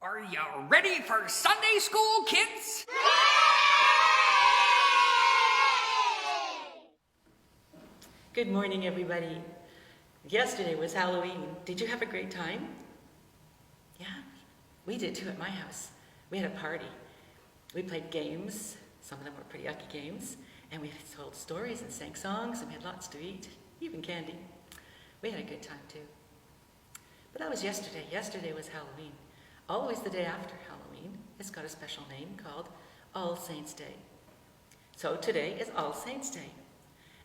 Are you ready for Sunday school, kids? Good morning, everybody. Yesterday was Halloween. Did you have a great time? Yeah, we did too at my house. We had a party. We played games. Some of them were pretty yucky games. And we told stories and sang songs, and we had lots to eat, even candy. We had a good time too. But that was yesterday. Yesterday was Halloween. Always the day after Halloween, it's got a special name called All Saints' Day. So today is All Saints' Day,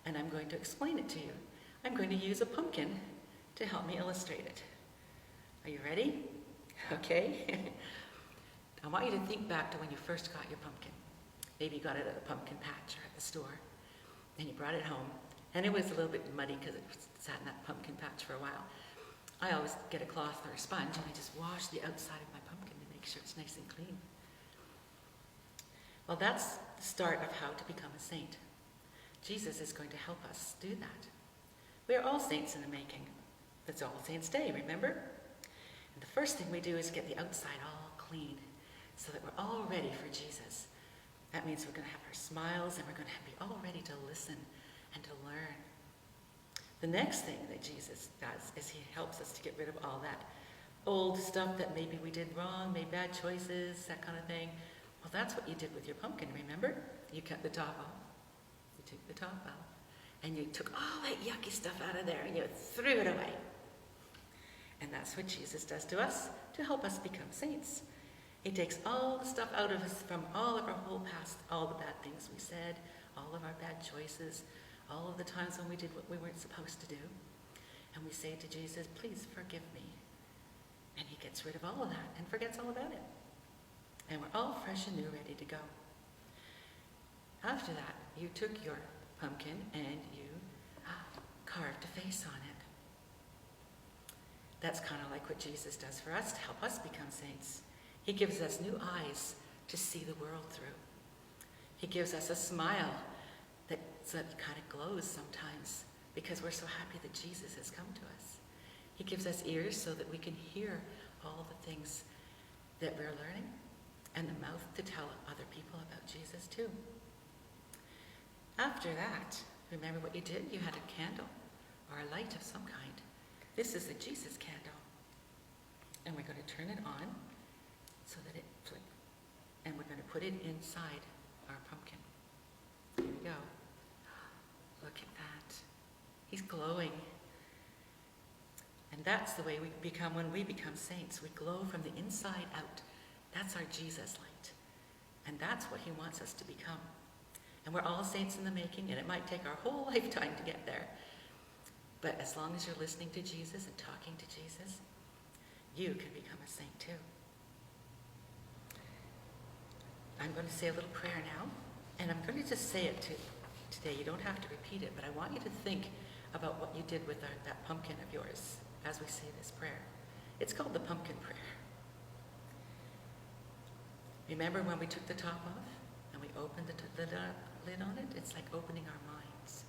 and I'm going to explain it to you. I'm going to use a pumpkin to help me illustrate it. Are you ready? Okay. I want you to think back to when you first got your pumpkin. Maybe you got it at a pumpkin patch or at the store, and you brought it home, and it was a little bit muddy because it sat in that pumpkin patch for a while. I always get a cloth or a sponge and I just wash the outside of my pumpkin to make sure it's nice and clean. Well, that's the start of how to become a saint. Jesus is going to help us do that. We are all saints in the making. It's All Saints' Day, remember? And the first thing we do is get the outside all clean so that we're all ready for Jesus. That means we're going to have our smiles and we're going to be all ready to listen and to learn. The next thing that Jesus does is he helps us to get rid of all that old stuff that maybe we did wrong, made bad choices, that kind of thing. Well, that's what you did with your pumpkin, remember? You cut the top off. You took the top out. And you took all that yucky stuff out of there and you threw it away. And that's what Jesus does to us to help us become saints. He takes all the stuff out of us from all of our whole past, all the bad things we said, all of our bad choices, all of the times when we did what we weren't supposed to do. And we say to Jesus, please forgive me. And he gets rid of all of that and forgets all about it. And we're all fresh and new, ready to go. After that, you took your pumpkin and you carved a face on it. That's kind of like what Jesus does for us to help us become saints. He gives us new eyes to see the world through. He gives us a smile that kind of glows sometimes because we're so happy that Jesus has come to us. He gives us ears so that we can hear all the things that we're learning, and the mouth to tell other people about Jesus too. After that, remember what you did? You had a candle or a light of some kind. This is the Jesus candle. And we're going to turn it on so that it flips. And we're going to put it inside our pumpkin. Here we go. Look at that. He's glowing. And that's the way we become when we become saints. We glow from the inside out. That's our Jesus light. And that's what he wants us to become. And we're all saints in the making, and it might take our whole lifetime to get there. But as long as you're listening to Jesus and talking to Jesus, you can become a saint too. I'm going to say a little prayer now, and I'm going to just say it today. You don't have to repeat it, but I want you to think about what you did with that pumpkin of yours as we say this prayer. It's called the pumpkin prayer. Remember when we took the top off and we opened the lid on it? It's like opening our minds.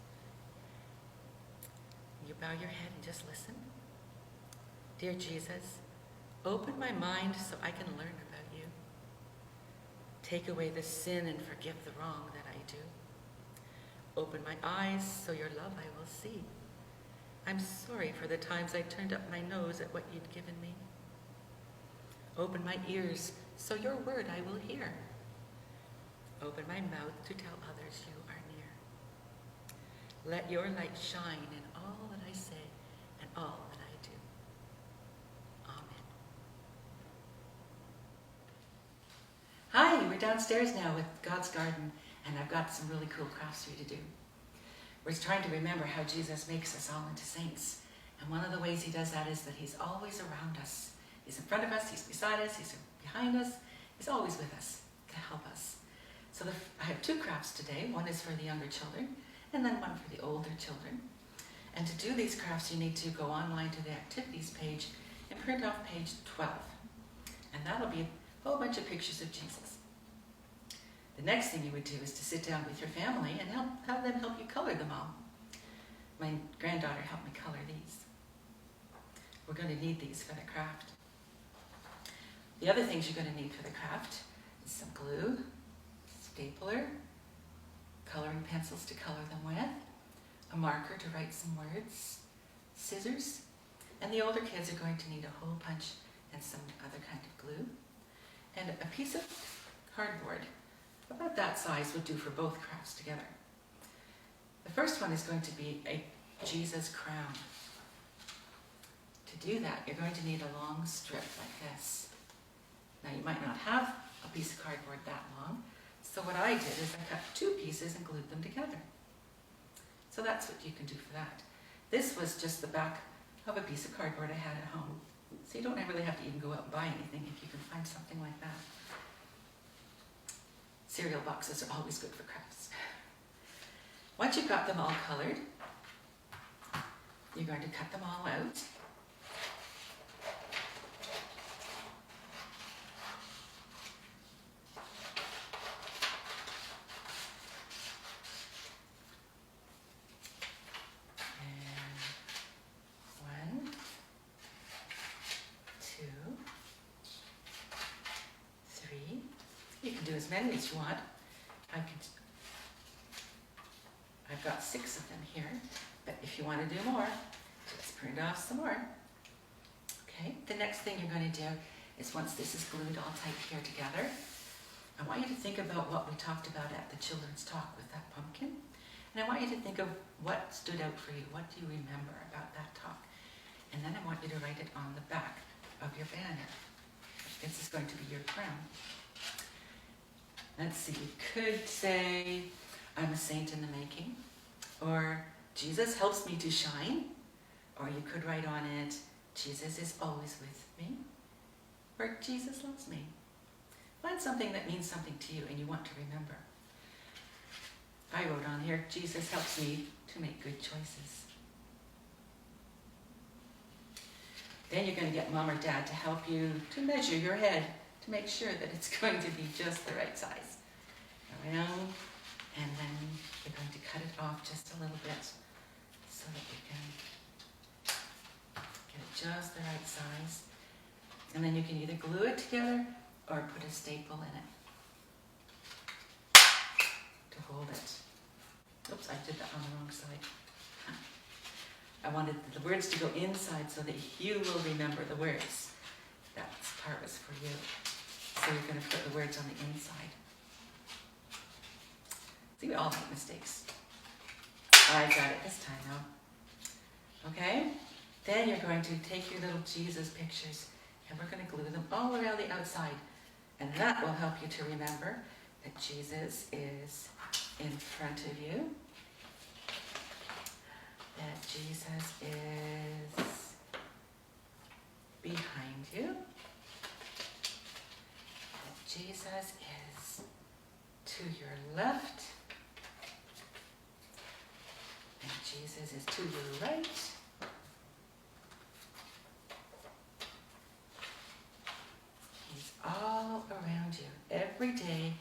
You bow your head and just listen. Dear Jesus, open my mind so I can learn about you. Take away the sin and forgive the wrong that I do. Open my eyes so your love I will see. I'm sorry for the times I turned up my nose at what you'd given me. Open my ears so your word I will hear. Open my mouth to tell others you are near. Let your light shine in all that I say and all that I do. Amen. Hi, we're downstairs now with God's Garden, and I've got some really cool crafts for you to do. We're trying to remember how Jesus makes us all into saints. And one of the ways he does that is that he's always around us. He's in front of us, he's beside us, he's behind us. He's always with us to help us. So I have two crafts today. One is for the younger children, and then one for the older children. And to do these crafts, you need to go online to the activities page and print off page 12. And that'll be a whole bunch of pictures of Jesus. The next thing you would do is to sit down with your family and have them help you color them all. My granddaughter helped me color these. We're going to need these for the craft. The other things you're going to need for the craft is some glue, stapler, coloring pencils to color them with, a marker to write some words, scissors, and the older kids are going to need a hole punch and some other kind of glue, and a piece of cardboard about that size would do for both crafts together. The first one is going to be a Jesus crown. To do that, you're going to need a long strip like this. Now you might not have a piece of cardboard that long, so what I did is I cut two pieces and glued them together. So that's what you can do for that. This was just the back of a piece of cardboard I had at home. So you don't really have to even go out and buy anything if you can find something like that. Cereal boxes are always good for crafts. Once you've got them all colored, you're going to cut them all out. You can do as many as you want. I've got 6 of them here, but if you want to do more, just print off some more. Okay, the next thing you're going to do is, once this is glued all tight here together, I want you to think about what we talked about at the children's talk with that pumpkin. And I want you to think of what stood out for you. What do you remember about that talk? And then I want you to write it on the back of your banner. This is going to be your crown. Let's see, you could say, I'm a saint in the making, or Jesus helps me to shine, or you could write on it, Jesus is always with me, or Jesus loves me. Find something that means something to you and you want to remember. I wrote on here, Jesus helps me to make good choices. Then you're going to get mom or dad to help you to measure your head, to make sure that it's going to be just the right size. Around, and then you're going to cut it off just a little bit so that you can get it just the right size. And then you can either glue it together or put a staple in it to hold it. Oops, I did that on the wrong side. I wanted the words to go inside so that you will remember the words. That part was for you. So you're going to put the words on the inside. See, we all make mistakes. I got it this time though. Okay? Then you're going to take your little Jesus pictures and we're going to glue them all around the outside. And that will help you to remember that Jesus is in front of you. That Jesus is behind you. That Jesus is to your left. And Jesus is to your right. He's all around you, every day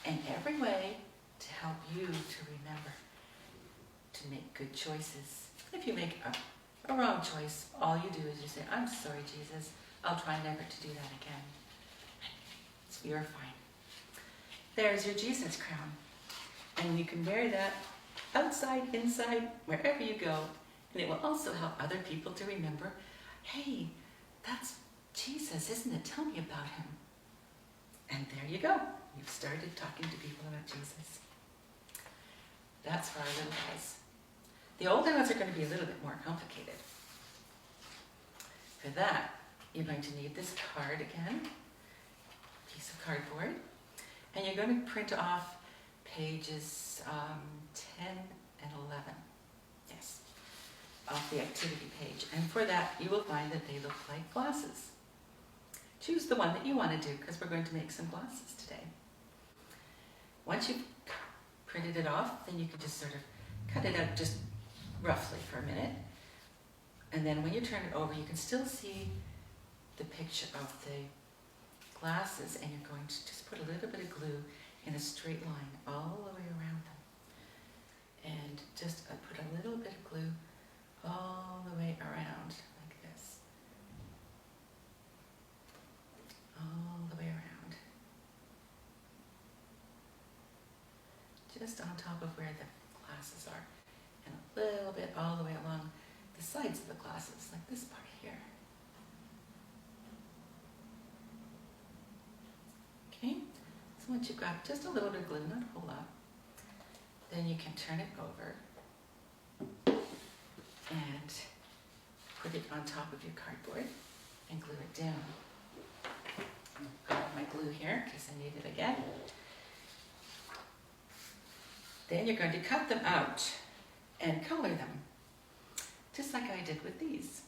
and every way, to help you to remember to make good choices. If you make a wrong choice, all you do is you say, I'm sorry, Jesus, I'll try never to do that again. So you're fine. There's your Jesus crown. And you can wear that outside, inside, wherever you go. And it will also help other people to remember, hey, that's Jesus, isn't it? Tell me about him. And there you go. You've started talking to people about Jesus. That's for our little guys. The older ones are going to be a little bit more complicated. For that, you're going to need this card again, piece of cardboard, and you're going to print off pages 10 and 11, yes, off the activity page. And for that, you will find that they look like glasses. Choose the one that you want to do, because we're going to make some glasses today. Once you've printed it off, then you can just sort of cut it out just roughly for a minute. And then when you turn it over, you can still see the picture of the glasses, and you're going to just put a little bit of glue in a straight line all the way around them. And just put a little bit of glue all the way around, like this. just on top of where the glasses are, and a little bit all the way along the sides of the glasses, like this part here. Okay, so once you've got just a little bit of glue, not a whole lot, then you can turn it over and put it on top of your cardboard and glue it down. I've got my glue here in case I need it again. Then you're going to cut them out and color them, just like I did with these.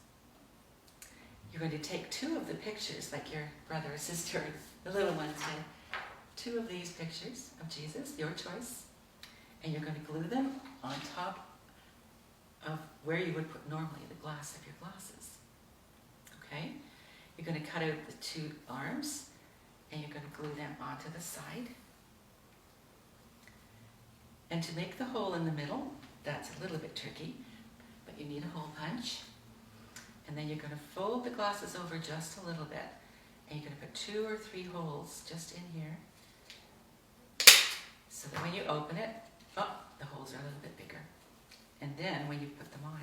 You're going to take two of the pictures, like your brother or sister, the little ones did, two of these pictures of Jesus, your choice, and you're going to glue them on top of where you would put normally the glass of your glasses. Okay? You're going to cut out the two arms, and you're going to glue them onto the side. And to make the hole in the middle, that's a little bit tricky, but you need a hole punch. And then you're going to fold the glasses over just a little bit, and you're going to put 2 or 3 holes just in here, so that when you open it, the holes are a little bit bigger. And then when you put them on,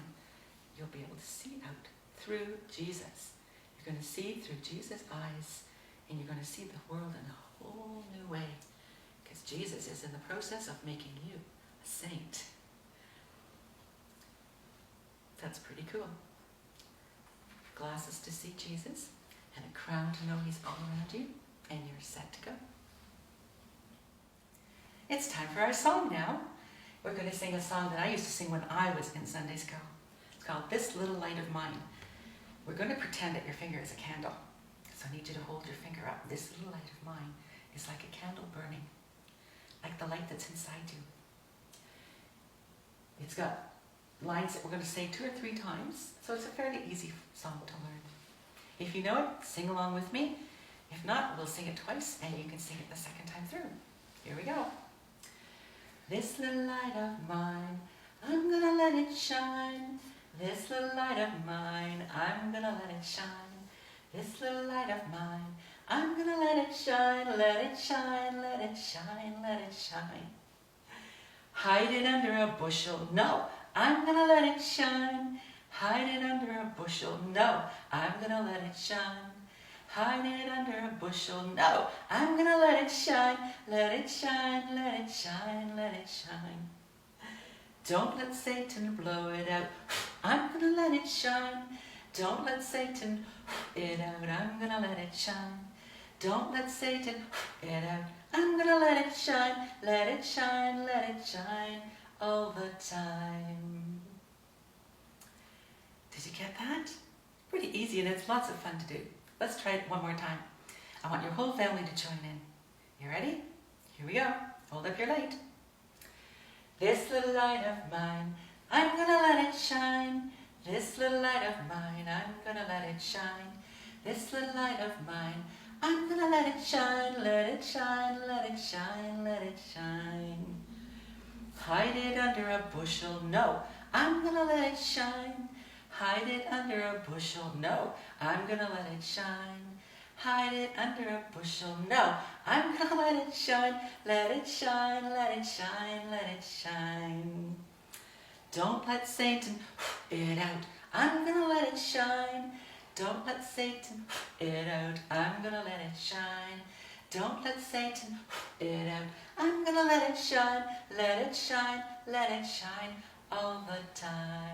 you'll be able to see out through Jesus. You're going to see through Jesus' eyes, and you're going to see the world in a whole new way, because Jesus is in the process of making you a saint. That's pretty cool. Glasses to see Jesus, and a crown to know he's all around you, and you're set to go. It's time for our song now. We're going to sing a song that I used to sing when I was in Sunday school. It's called This Little Light of Mine. We're going to pretend that your finger is a candle. So I need you to hold your finger up. This little light of mine is like a candle burning, like the light that's inside you. It's got lines that we're going to say 2 or 3 times, so it's a fairly easy song to learn. If you know it, sing along with me. If not, we'll sing it twice, and you can sing it the second time through. Here we go. This little light of mine, I'm gonna let it shine. This little light of mine, I'm gonna let it shine. This little light of mine, I'm gonna let it shine, let it shine, let it shine, let it shine. Hide it under a bushel, no, I'm gonna let it shine. Hide it under a bushel, no, I'm gonna let it shine. Hide it under a bushel, no, I'm gonna let it shine, let it shine, let it shine, let it shine. Don't let Satan blow it out, I'm gonna let it shine. Don't let Satan it out, I'm gonna let it shine. Don't let Satan it out, I'm gonna let it shine, let it shine, let it shine all the time. Did you get that? Pretty easy, and it's lots of fun to do. Let's try it one more time. I want your whole family to join in. You ready? Here we go. Hold up your light. This little light of mine, I'm gonna let it shine. This little light of mine, I'm gonna let it shine. This little light of mine, I'm gonna let it shine, let it shine, let it shine, let it shine. Hide it under a bushel, no, I'm gonna let it shine. Hide it under a bushel, no, I'm gonna let it shine. Hide it under a bushel, no, I'm gonna let it shine, let it shine, let it shine, let it shine. Don't let Satan it out, I'm gonna let it shine. Don't let Satan it out, I'm gonna let it shine. Don't let Satan it out, I'm gonna let it shine, let it shine, let it shine all the time.